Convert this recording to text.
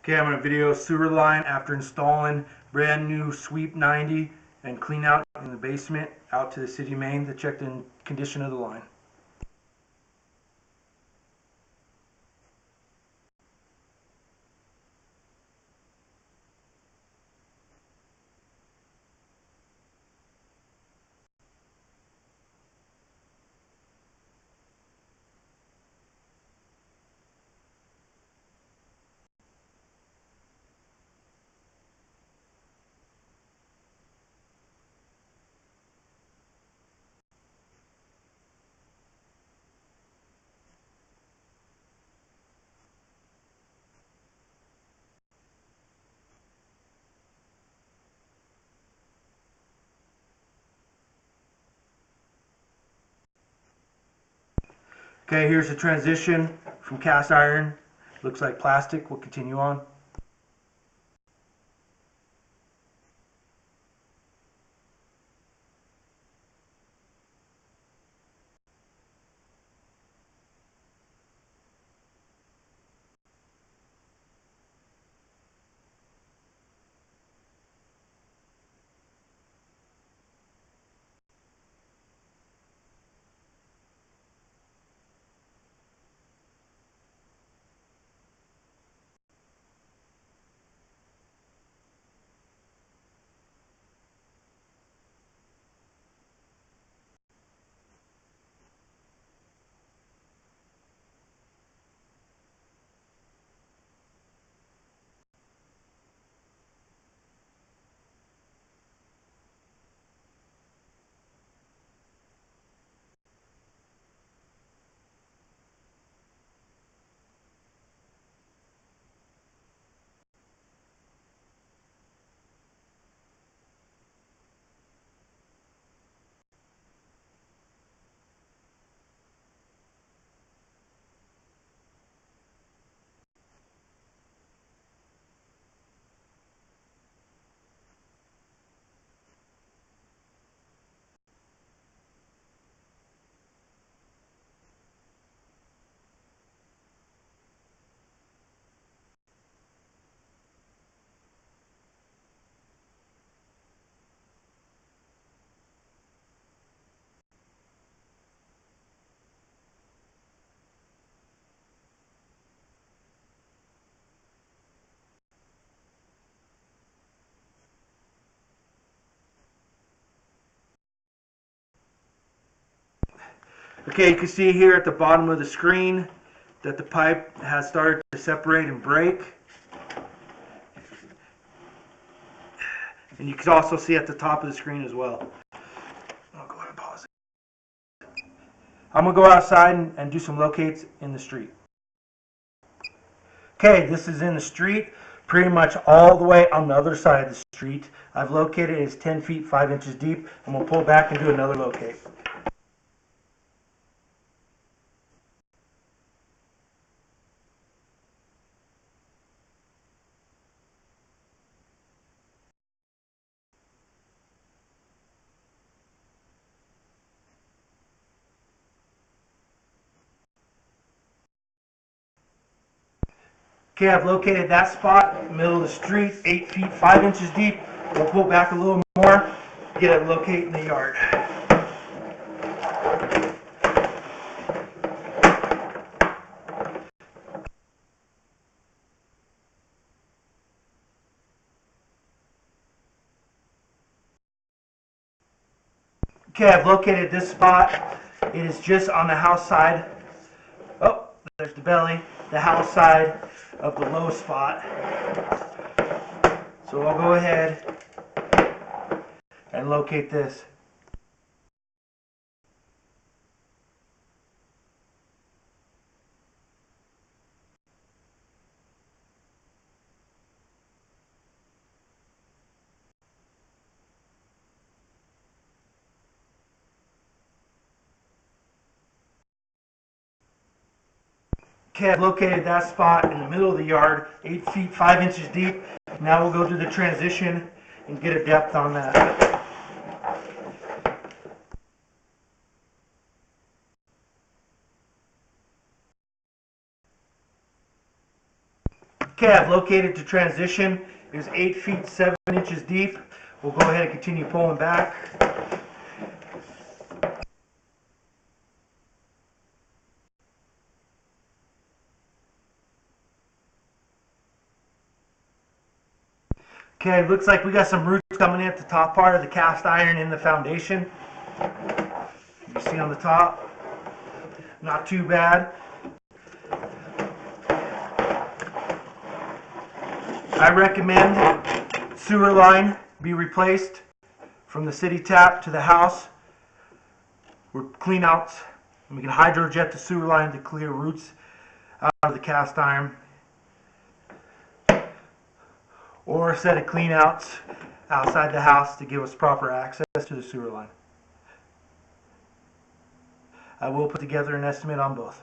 Okay, I'm going to video sewer line after installing brand new sweep 90 and clean out in the basement out to the city main to check the condition of the line. Okay, here's the transition from cast iron. Looks like plastic. We'll continue on. Okay, you can see here at the bottom of the screen that the pipe has started to separate and break. And you can also see at the top of the screen as well. I'll go ahead and pause it. I'm going to go outside and do some locates in the street. Okay, this is in the street, pretty much all the way on the other side of the street. I've located it as 10 feet 5 inches deep, and we'll pull back and do another locate. Okay, I've located that spot, middle of the street, 8 feet 5 inches deep. We'll pull back a little more, get it located in the yard. Okay, I've located this spot. It is just on the house side. Oh, there's the belly. The house side of the low spot. So I'll go ahead and locate this. Okay, I've located that spot in the middle of the yard, 8 feet 5 inches deep. Now we'll go through the transition and get a depth on that. Okay, I've located the transition. It was 8 feet 7 inches deep. We'll go ahead and continue pulling back. Okay, looks like we got some roots coming in at the top part of the cast iron in the foundation. You see on the top, not too bad. I recommend sewer line be replaced from the city tap to the house. We're clean outs, and we can hydrojet the sewer line to clear roots out of the cast iron, or a set of clean outs outside the house to give us proper access to the sewer line. I will put together an estimate on both.